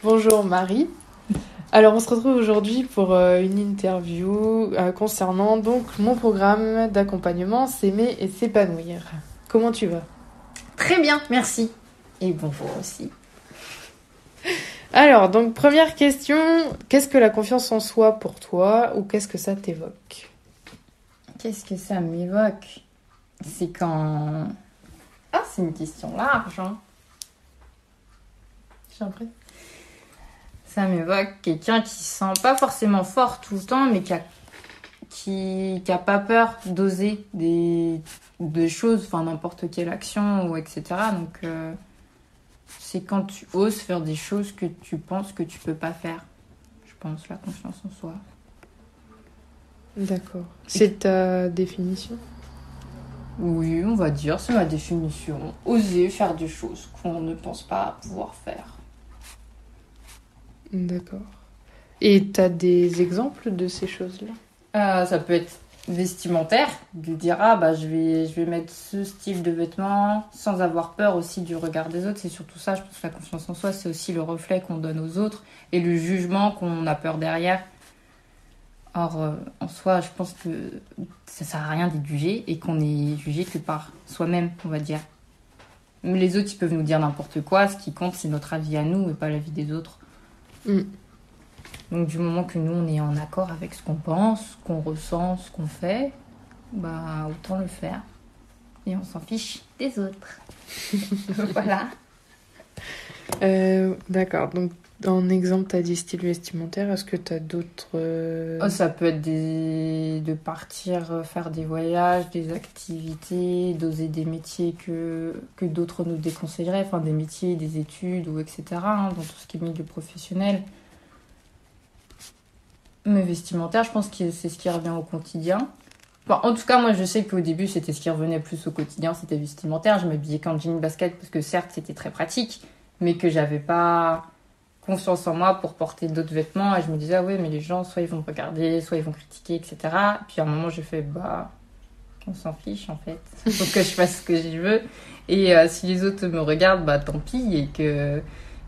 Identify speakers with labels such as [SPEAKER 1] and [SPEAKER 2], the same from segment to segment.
[SPEAKER 1] Bonjour Marie. Alors on se retrouve aujourd'hui pour une interview concernant donc mon programme d'accompagnement S'aimer et s'épanouir. Comment tu vas?
[SPEAKER 2] Très bien, merci. Et bonjour aussi.
[SPEAKER 1] Alors donc première question, qu'est-ce que la confiance en soi pour toi ou qu'est-ce que ça t'évoque?
[SPEAKER 2] Qu'est-ce que ça m'évoque? C'est quand... Ah, c'est une question large, hein.
[SPEAKER 1] J'ai l'impression.
[SPEAKER 2] Ça m'évoque quelqu'un qui se sent pas forcément fort tout le temps, mais qui a pas peur d'oser des choses, enfin n'importe quelle action, ou etc. Donc, c'est quand tu oses faire des choses que tu penses que tu peux pas faire. Je pense, la confiance en soi.
[SPEAKER 1] D'accord. C'est ta définition?
[SPEAKER 2] Oui, on va dire, c'est ma définition. Oser faire des choses qu'on ne pense pas pouvoir faire.
[SPEAKER 1] D'accord. Et t'as des exemples de ces choses-là?
[SPEAKER 2] Ça peut être vestimentaire, de dire je vais mettre ce style de vêtements sans avoir peur aussi du regard des autres. C'est surtout ça, je pense que la confiance en soi, c'est aussi le reflet qu'on donne aux autres et le jugement qu'on a peur derrière. Or, en soi, je pense que ça sert à rien d'être jugé et qu'on est jugé que par soi-même, on va dire. Mais les autres, ils peuvent nous dire n'importe quoi. Ce qui compte, c'est notre avis à nous et pas l'avis des autres. Donc du moment que nous, on est en accord avec ce qu'on pense, ce qu'on ressent, ce qu'on fait, autant le faire. Et on s'en fiche des autres. Voilà.
[SPEAKER 1] D'accord. Donc en exemple, t'as dit style vestimentaire. Est-ce que t'as d'autres...
[SPEAKER 2] Ça peut être de partir faire des voyages, des activités, d'oser des métiers que d'autres nous déconseilleraient, enfin des métiers, des études, ou etc. Dans tout ce qui est milieu professionnel. Mais vestimentaire, je pense que c'est ce qui revient au quotidien. Enfin, en tout cas, moi, je sais qu'au début, c'était ce qui revenait plus au quotidien, c'était vestimentaire. Je m'habillais qu'en jean basket parce que certes, c'était très pratique, mais que j'avais pas confiance en moi pour porter d'autres vêtements. Et je me disais, oui, mais les gens, soit ils vont me regarder, soit ils vont critiquer, etc. Puis à un moment, j'ai fait, on s'en fiche, en fait. Faut que je fasse ce que je veux. Et si les autres me regardent, tant pis. Et que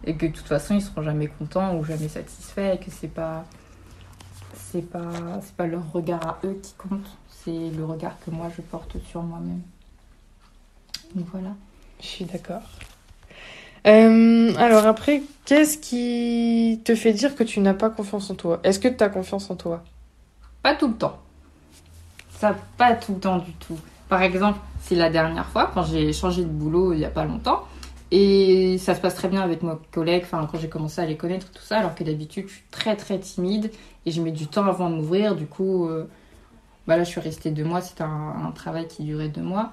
[SPEAKER 2] de toute façon, ils seront jamais contents ou jamais satisfaits. Et que c'est pas leur regard à eux qui compte, c'est le regard que moi je porte sur moi-même. Donc voilà.
[SPEAKER 1] Je suis d'accord. Alors après, qu'est-ce qui te fait dire que tu n'as pas confiance en toi? Est-ce que tu as confiance en toi?
[SPEAKER 2] Pas tout le temps. Ça, pas tout le temps du tout. Par exemple, c'est la dernière fois, quand j'ai changé de boulot il y a pas longtemps, et ça se passe très bien avec mes collègues, quand j'ai commencé à les connaître, tout ça, alors que d'habitude, je suis très très timide et je mets du temps avant de m'ouvrir. Du coup, là, je suis restée 2 mois, c'était un travail qui durait 2 mois.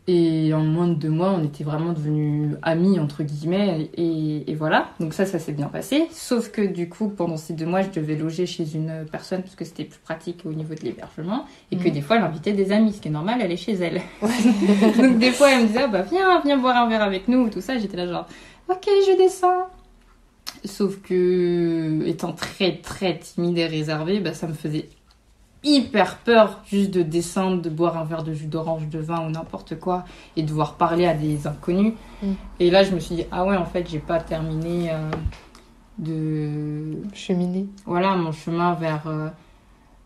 [SPEAKER 2] Et en moins de 2 mois, on était vraiment devenus amis, entre guillemets, et voilà. Donc ça s'est bien passé. Sauf que du coup, pendant ces 2 mois, je devais loger chez une personne, parce que c'était plus pratique au niveau de l'hébergement, et que des fois, elle invitait des amis, ce qui est normal, elle est chez elle. Donc des fois, elle me disait, viens boire un verre avec nous, tout ça. J'étais là genre, ok, je descends. Sauf que, étant très très timide et réservée, ça me faisait hyper peur juste de descendre, de boire un verre de jus d'orange, de vin ou n'importe quoi et de devoir parler à des inconnus. Et là, je me suis dit, ah ouais, en fait, j'ai pas terminé de
[SPEAKER 1] cheminer.
[SPEAKER 2] Voilà, mon chemin vers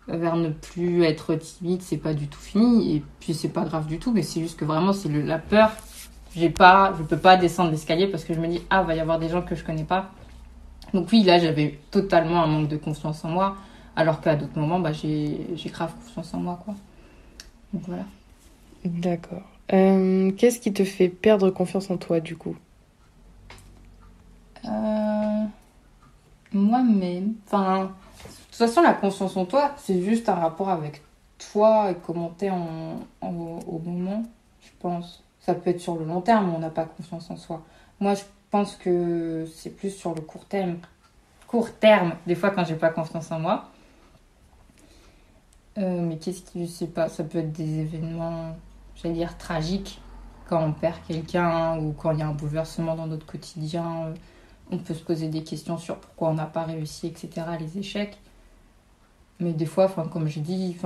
[SPEAKER 2] ne plus être timide, c'est pas du tout fini. Et puis, c'est pas grave du tout, mais c'est juste que vraiment, c'est la peur. Je peux pas descendre l'escalier parce que je me dis, va y avoir des gens que je connais pas. Donc oui, là, j'avais totalement un manque de confiance en moi. Alors qu'à d'autres moments, j'ai grave confiance en moi, quoi. Donc voilà.
[SPEAKER 1] D'accord. Qu'est-ce qui te fait perdre confiance en toi, du coup?
[SPEAKER 2] Moi-même. De toute façon, la confiance en toi, c'est juste un rapport avec toi et comment t'es au moment, je pense. Ça peut être sur le long terme, on n'a pas confiance en soi. Moi, je pense que c'est plus sur le court terme. Des fois, quand j'ai pas confiance en moi. Mais qu'est-ce qui, je sais pas, ça peut être des événements, j'allais dire, tragiques, quand on perd quelqu'un ou quand il y a un bouleversement dans notre quotidien, on peut se poser des questions sur pourquoi on n'a pas réussi, etc., les échecs. Mais des fois, comme je dis,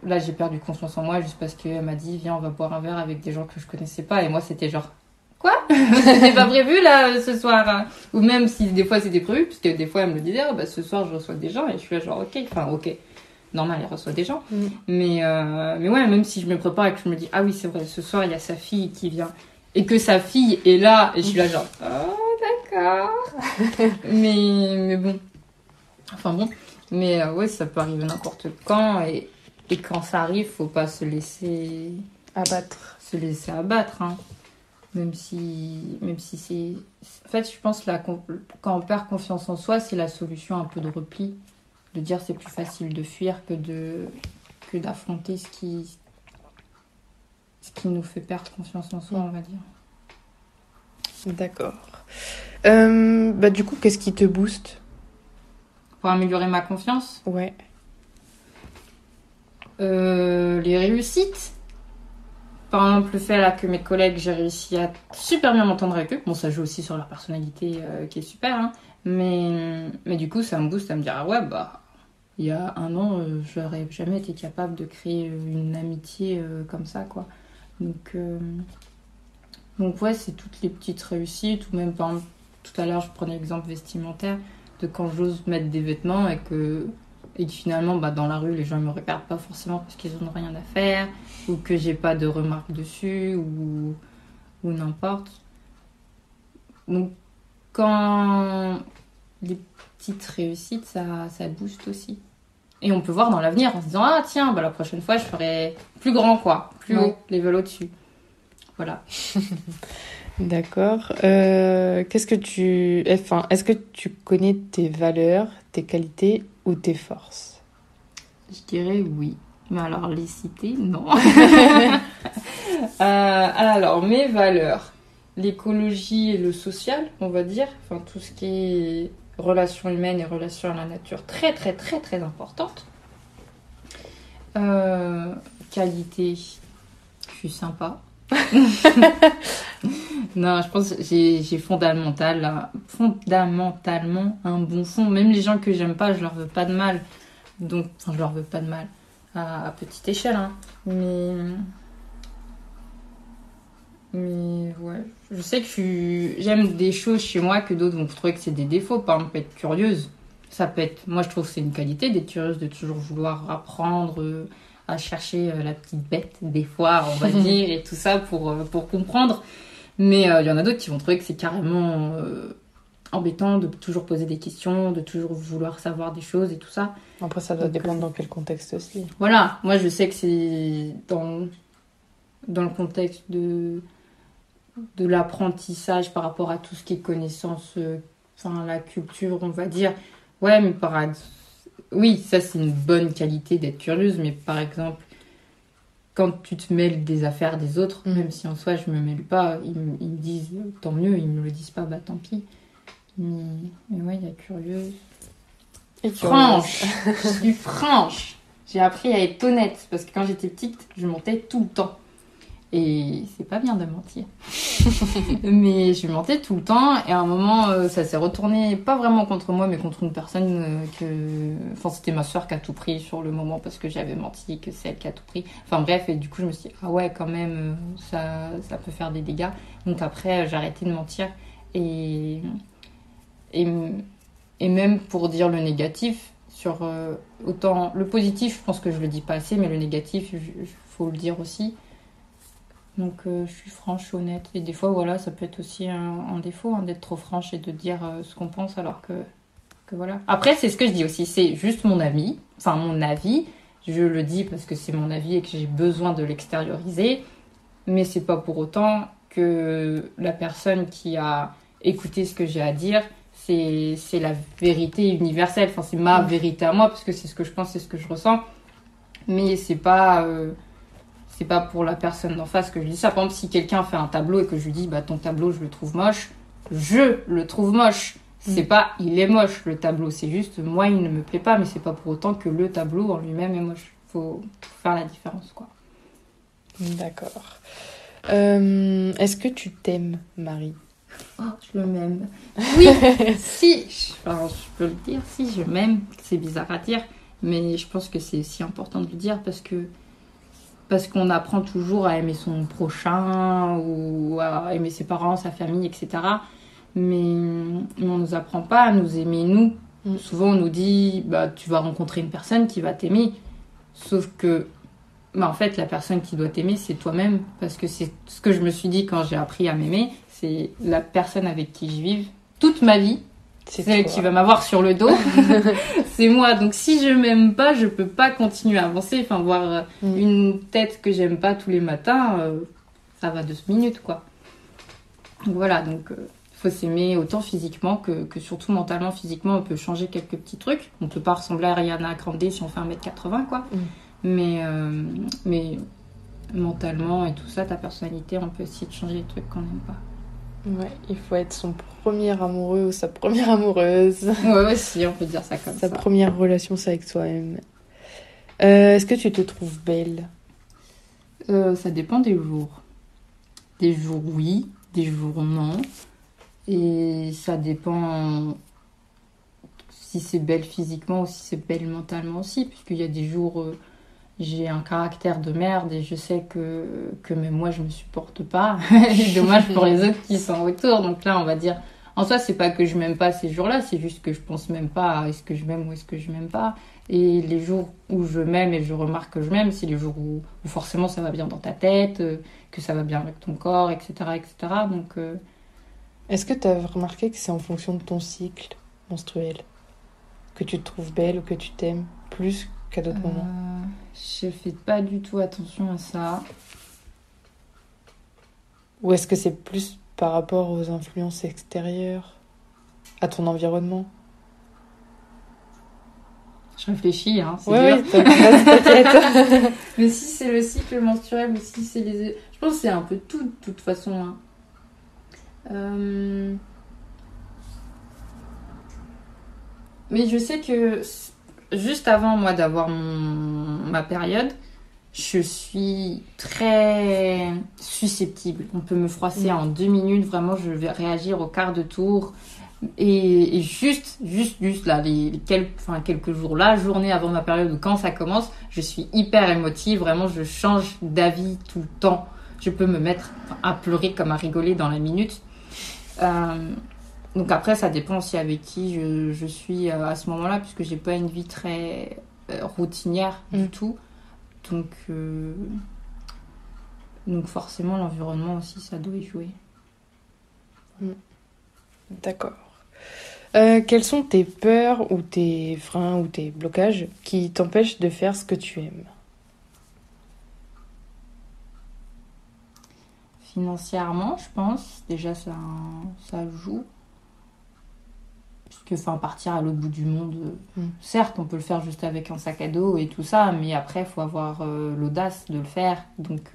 [SPEAKER 2] là j'ai perdu confiance en moi juste parce qu'elle m'a dit, viens, on va boire un verre avec des gens que je connaissais pas. Et moi, c'était genre, quoi? C'était pas prévu là ce soir, hein. Ou même si des fois c'était prévu, parce que des fois elle me disait, ce soir je reçois des gens, et je suis là genre ok, normal, elle reçoit des gens. Mais ouais, même si je me prépare et que je me dis, ah oui, c'est vrai, ce soir il y a sa fille qui vient, et que sa fille est là, et je suis là genre, oh d'accord. mais bon, enfin bon, mais ouais, ça peut arriver n'importe quand, et quand ça arrive, faut pas se laisser abattre, hein. Même si c'est... En fait, je pense que quand on perd confiance en soi, c'est la solution un peu de repli. De dire c'est plus facile de fuir que d'affronter ce qui nous fait perdre confiance en soi, on va dire.
[SPEAKER 1] D'accord. Du coup, qu'est-ce qui te booste?
[SPEAKER 2] Pour améliorer ma confiance?
[SPEAKER 1] Ouais.
[SPEAKER 2] Les réussites. Par exemple, le fait là, que mes collègues, j'ai réussi à super bien m'entendre avec eux. Bon, ça joue aussi sur leur personnalité qui est super, hein. Mais du coup, ça me booste à me dire, ah ouais, il y a un an, j'aurais jamais été capable de créer une amitié comme ça, quoi. Donc ouais, c'est toutes les petites réussites, ou même, par exemple, tout à l'heure, je prenais l'exemple vestimentaire, de quand j'ose mettre des vêtements et que finalement, dans la rue, les gens ne me regardent pas forcément parce qu'ils n'ont rien à faire, ou que j'ai pas de remarques dessus, ou n'importe. Donc, quand les petites réussites, ça booste aussi. Et on peut voir dans l'avenir en se disant, ah tiens, la prochaine fois, je ferai plus grand, quoi, plus haut, level au-dessus. Voilà.
[SPEAKER 1] D'accord. Est-ce que tu connais tes valeurs, tes qualités ou tes forces?
[SPEAKER 2] Je dirais oui. Mais alors, les citer, non. Alors, mes valeurs. L'écologie et le social, on va dire. Enfin, tout ce qui est relations humaines et relations à la nature. Très, très, très, très importante. Qualité. Je suis sympa. Non, je pense que j'ai fondamentalement un bon fond. Même les gens que j'aime pas, je leur veux pas de mal. Donc, je leur veux pas de mal à petite échelle, hein. Mais ouais, je sais que j'aime des choses chez moi que d'autres vont trouver que c'est des défauts. Par exemple, être curieuse, ça peut être... Moi, je trouve que c'est une qualité d'être curieuse, de toujours vouloir apprendre, à chercher la petite bête, des fois, on va dire, et tout ça pour comprendre. Mais il y en a d'autres qui vont trouver que c'est carrément embêtant de toujours poser des questions, de toujours vouloir savoir des choses et tout ça.
[SPEAKER 1] Après, ça doit dépendre dans quel contexte aussi.
[SPEAKER 2] Voilà, moi je sais que c'est dans le contexte de l'apprentissage par rapport à tout ce qui est connaissance, la culture, on va dire. Ouais, mais oui, ça c'est une bonne qualité d'être curieuse, mais par exemple, quand tu te mêles des affaires des autres, même si en soi je me mêle pas, ils me disent tant mieux, ils me le disent pas, tant pis. Mais ouais, il y a curieuse. Et franche. Je suis franche. J'ai appris à être honnête parce que quand j'étais petite, je mentais tout le temps. Et c'est pas bien de mentir. Mais je mentais tout le temps et à un moment, ça s'est retourné, pas vraiment contre moi, mais contre une personne Enfin, c'était ma soeur qui a tout pris sur le moment parce que j'avais menti, que c'est elle qui a tout pris. Enfin bref, et du coup, je me suis dit, ah ouais, quand même, ça peut faire des dégâts. Donc après, j'ai arrêté de mentir. Et même pour dire le négatif, sur autant le positif, je pense que je le dis pas assez, mais le négatif, il faut le dire aussi. Donc je suis franche, honnête. Et des fois, voilà, ça peut être aussi un défaut, hein, d'être trop franche et de dire ce qu'on pense alors que voilà. Après, c'est ce que je dis aussi, c'est juste mon avis. Enfin, mon avis, je le dis parce que c'est mon avis et que j'ai besoin de l'extérioriser. Mais c'est pas pour autant que la personne qui a écouté ce que j'ai à dire, c'est la vérité universelle. Enfin, c'est ma vérité à moi parce que c'est ce que je pense, c'est ce que je ressens. Mais c'est pas pour la personne d'en face que je dis ça. Par exemple, si quelqu'un fait un tableau et que je lui dis ton tableau, je le trouve moche, je le trouve moche. C'est pas il est moche le tableau, c'est juste moi il ne me plaît pas, mais c'est pas pour autant que le tableau en lui-même est moche. Faut faire la différence, quoi.
[SPEAKER 1] D'accord. Est-ce que tu t'aimes, Marie?
[SPEAKER 2] Oh, je m'aime. Oui, si. Je peux le dire, si je m'aime. C'est bizarre à dire, mais je pense que c'est si important de le dire parce que parce qu'on apprend toujours à aimer son prochain ou à aimer ses parents, sa famille, etc. Mais on ne nous apprend pas à nous aimer nous. Souvent, on nous dit tu vas rencontrer une personne qui va t'aimer. Sauf que, en fait, la personne qui doit t'aimer, c'est toi-même. Parce que c'est ce que je me suis dit quand j'ai appris à m'aimer. C'est la personne avec qui je vis toute ma vie. C'est elle qui va m'avoir sur le dos. C'est moi. Donc, si je m'aime pas, je peux pas continuer à avancer. Enfin, voir une tête que j'aime pas tous les matins, ça va 2 minutes, quoi. Donc, voilà. Donc, faut s'aimer autant physiquement que surtout mentalement. Physiquement, on peut changer quelques petits trucs. On peut pas ressembler à Ariana Grande si on fait 1m80, quoi. Mais mentalement et tout ça, ta personnalité, on peut essayer de changer les trucs qu'on n'aime pas.
[SPEAKER 1] Ouais, il faut être son premier amoureux ou sa première amoureuse.
[SPEAKER 2] Ouais, si, on peut dire ça comme ça.
[SPEAKER 1] Sa première relation, c'est avec soi-même. Est-ce que tu te trouves belle ?
[SPEAKER 2] Ça dépend des jours. Des jours, oui. Des jours, non. Et ça dépend si c'est belle physiquement ou si c'est belle mentalement aussi. Puisqu'il y a des jours... j'ai un caractère de merde et je sais que même moi je me supporte pas. Et dommage pour les autres qui sont autour. Donc là on va dire, en soi c'est pas que je m'aime pas ces jours-là, c'est juste que je pense même pas à est-ce que je m'aime ou est-ce que je m'aime pas. Et les jours où je m'aime et je remarque que je m'aime, c'est les jours où forcément ça va bien dans ta tête, que ça va bien avec ton corps, etc. etc. Donc,
[SPEAKER 1] Est-ce que tu as remarqué que c'est en fonction de ton cycle menstruel que tu te trouves belle ou que tu t'aimes plus qu'à d'autres moments?
[SPEAKER 2] Je fais pas du tout attention à ça.
[SPEAKER 1] Ou est-ce que c'est plus par rapport aux influences extérieures, à ton environnement?
[SPEAKER 2] Je réfléchis, hein, c'est
[SPEAKER 1] oui,
[SPEAKER 2] dur.
[SPEAKER 1] t'inquiète.
[SPEAKER 2] Mais si c'est le cycle menstruel, mais si c'est les... Je pense que c'est un peu tout, de toute façon. Hein. Mais je sais que... Juste avant, moi, d'avoir ma période, je suis très susceptible. On peut me froisser en 2 minutes. Vraiment, je vais réagir au quart de tour. Et juste là, quelques jours, la journée avant ma période, ou quand ça commence, je suis hyper émotive. Vraiment, je change d'avis tout le temps. Je peux me mettre à pleurer comme à rigoler dans la minute. Donc après, ça dépend aussi avec qui je suis à ce moment-là, puisque j'ai pas une vie très routinière du tout. Donc forcément, l'environnement aussi, ça doit y jouer.
[SPEAKER 1] D'accord. Quelles sont tes peurs ou tes freins ou tes blocages qui t'empêchent de faire ce que tu aimes?
[SPEAKER 2] Financièrement, je pense, déjà ça joue. Parce que partir à l'autre bout du monde, certes, on peut le faire juste avec un sac à dos et tout ça, mais après, il faut avoir l'audace de le faire. Donc,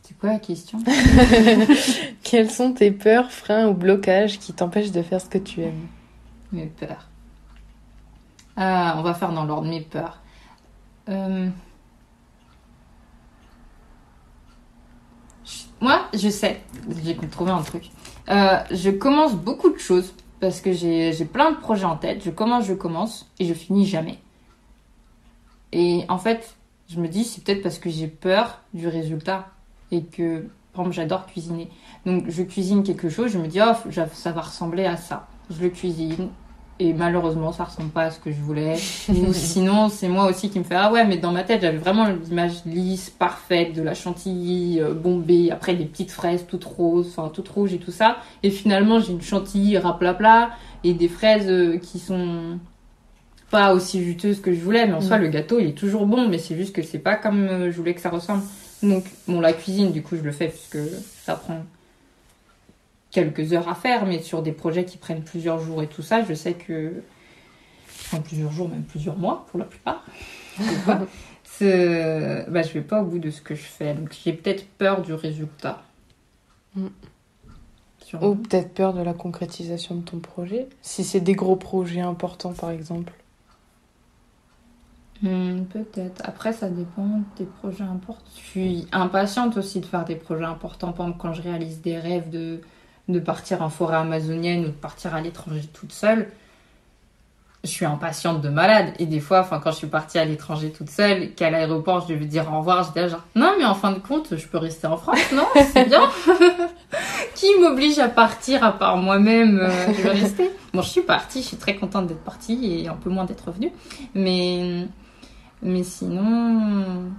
[SPEAKER 2] c'était quoi la question?
[SPEAKER 1] Quelles sont tes peurs, freins ou blocages qui t'empêchent de faire ce que tu aimes?
[SPEAKER 2] Mes peurs. On va faire dans l'ordre mes peurs. Moi, je sais, j'ai trouvé un truc. Je commence beaucoup de choses parce que j'ai plein de projets en tête. Je commence et je finis jamais. Et en fait, je me dis, c'est peut-être parce que j'ai peur du résultat et que, par exemple, j'adore cuisiner. Donc, je cuisine quelque chose, je me dis, ça va ressembler à ça. Je le cuisine. Et malheureusement, ça ressemble pas à ce que je voulais. Ou sinon, c'est moi aussi qui me fait ah ouais, mais dans ma tête, j'avais vraiment l'image lisse, parfaite de la chantilly bombée, après des petites fraises toutes roses, toutes rouges et tout ça. Et finalement, j'ai une chantilly raplapla et des fraises qui sont pas aussi juteuses que je voulais. Mais en soi, le gâteau, il est toujours bon, mais c'est juste que c'est pas comme je voulais que ça ressemble. Donc, la cuisine, du coup, je le fais puisque ça prend quelques heures à faire, mais sur des projets qui prennent plusieurs jours et tout ça, je sais que... Enfin, plusieurs jours, même plusieurs mois, pour la plupart. Je vais pas au bout de ce que je fais. Donc, j'ai peut-être peur du résultat.
[SPEAKER 1] Ou peut-être peur de la concrétisation de ton projet. Si c'est des gros projets importants, par exemple.
[SPEAKER 2] Peut-être. Après, ça dépend des projets importants. Je suis impatiente aussi de faire des projets importants. Par exemple, quand je réalise des rêves de partir en forêt amazonienne ou de partir à l'étranger toute seule, je suis impatiente de malade. Et des fois, enfin, quand je suis partie à l'étranger toute seule, qu'à l'aéroport, je devais dire au revoir, j'étais là genre, non, mais en fin de compte, je peux rester en France, non? C'est bien. Qui m'oblige à partir à part moi-même? Je vais rester. Bon, je suis partie, je suis très contente d'être partie et un peu moins d'être revenue. Mais sinon,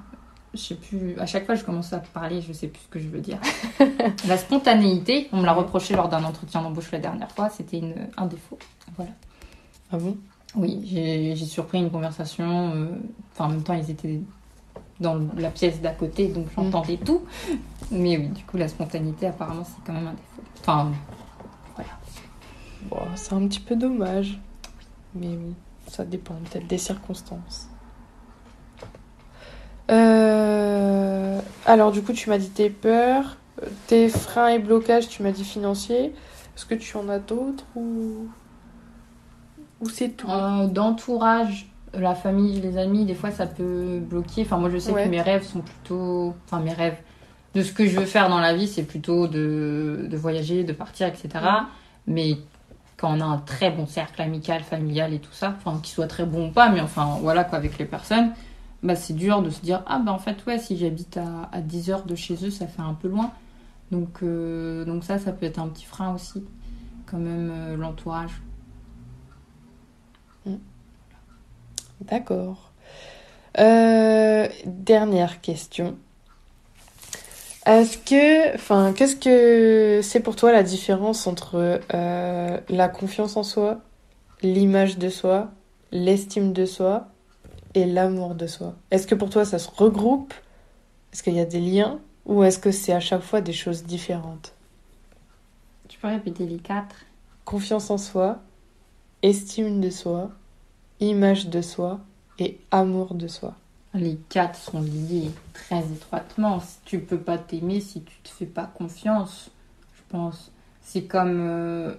[SPEAKER 2] je sais plus. À chaque fois, je commence à parler, je sais plus ce que je veux dire. La spontanéité, on me l'a reproché lors d'un entretien d'embauche la dernière fois, c'était un défaut. Voilà.
[SPEAKER 1] Ah bon?
[SPEAKER 2] Oui, j'ai surpris une conversation. Enfin, en même temps, ils étaient dans la pièce d'à côté, donc j'entendais tout. Mais oui, du coup, la spontanéité, apparemment, c'est quand même un défaut. Enfin, voilà.
[SPEAKER 1] Bon, c'est un petit peu dommage. Mais oui, ça dépend peut-être des circonstances. Alors, du coup, tu m'as dit tes peurs, tes freins et blocages, tu m'as dit financiers. Est-ce que tu en as d'autres ou c'est tout?
[SPEAKER 2] D'entourage, la famille, les amis, des fois, ça peut bloquer. Enfin, moi, je sais que mes rêves sont plutôt... Enfin, mes rêves de ce que je veux faire dans la vie, c'est plutôt de voyager, de partir, etc. Mais quand on a un très bon cercle amical, familial et tout ça, enfin, qu'il soit très bon ou pas, mais enfin, voilà, quoi, avec les personnes... Bah, c'est dur de se dire ah bah en fait ouais si j'habite à 10 heures de chez eux ça fait un peu loin donc ça peut être un petit frein aussi quand même l'entourage.
[SPEAKER 1] D'accord. Dernière question. Qu'est-ce que c'est pour toi la différence entre la confiance en soi, l'image de soi, l'estime de soi et l'amour de soi? Est-ce que pour toi ça se regroupe? Est-ce qu'il y a des liens? Ou est-ce que c'est à chaque fois des choses différentes?
[SPEAKER 2] Tu peux répéter les 4?
[SPEAKER 1] Confiance en soi, estime de soi, image de soi et amour de soi.
[SPEAKER 2] Les 4 sont liés très étroitement. Tu peux pas t'aimer si tu te fais pas confiance, je pense. C'est comme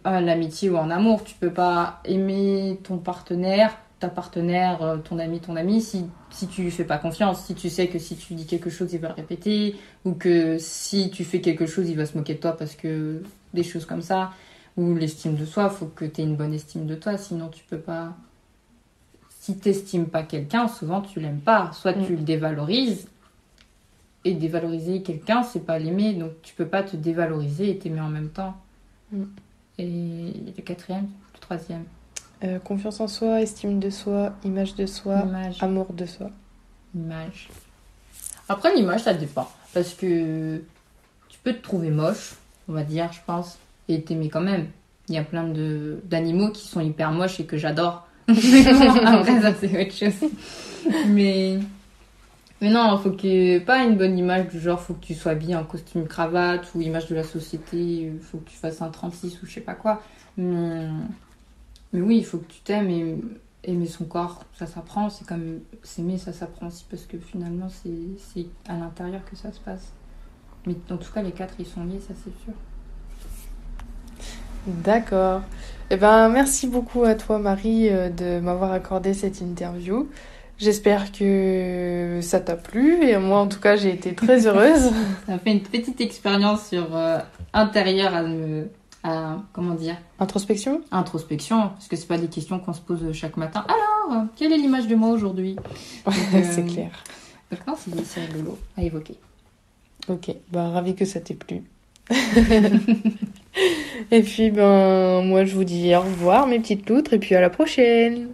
[SPEAKER 2] l'amitié ou en amour. Tu peux pas aimer ton partenaire, ta partenaire, ton ami si tu lui fais pas confiance. Si tu sais que si tu dis quelque chose, il va le répéter. Ou que si tu fais quelque chose, il va se moquer de toi parce que des choses comme ça. Ou l'estime de soi, il faut que tu aies une bonne estime de toi. Sinon, tu peux pas... Si tu n'estimes pas quelqu'un, souvent tu l'aimes pas. Soit tu le dévalorises. Et dévaloriser quelqu'un, c'est pas l'aimer. Donc tu peux pas te dévaloriser et t'aimer en même temps. Et le 4e, le 3e.
[SPEAKER 1] Confiance en soi, estime de soi, image de soi, amour de soi.
[SPEAKER 2] Image. Après, l'image, ça dépend. Parce que tu peux te trouver moche, on va dire, je pense, et t'aimer quand même. Il y a plein d'animaux qui sont hyper moches et que j'adore. Après, ça, c'est autre chose. Mais non, faut pas une bonne image du genre, faut que tu sois habillé en costume cravate ou image de la société, faut que tu fasses un 36 ou je sais pas quoi. Mais oui, il faut que tu t'aimes et aimer son corps, ça s'apprend. C'est comme s'aimer, ça s'apprend aussi parce que finalement, c'est à l'intérieur que ça se passe. Mais en tout cas, les 4, ils sont liés, ça c'est sûr.
[SPEAKER 1] D'accord. Eh ben, merci beaucoup à toi, Marie, de m'avoir accordé cette interview. J'espère que ça t'a plu et moi, en tout cas, j'ai été très heureuse.
[SPEAKER 2] Ça fait une petite expérience sur intérieur comment dire?
[SPEAKER 1] Introspection,
[SPEAKER 2] parce que c'est pas des questions qu'on se pose chaque matin. Alors, quelle est l'image de moi aujourd'hui?
[SPEAKER 1] c'est clair.
[SPEAKER 2] Donc non, c'est rigolo à évoquer.
[SPEAKER 1] Ok, bah ravi que ça t'ait plu. Et puis, moi, je vous dis au revoir, mes petites loutres, et puis à la prochaine.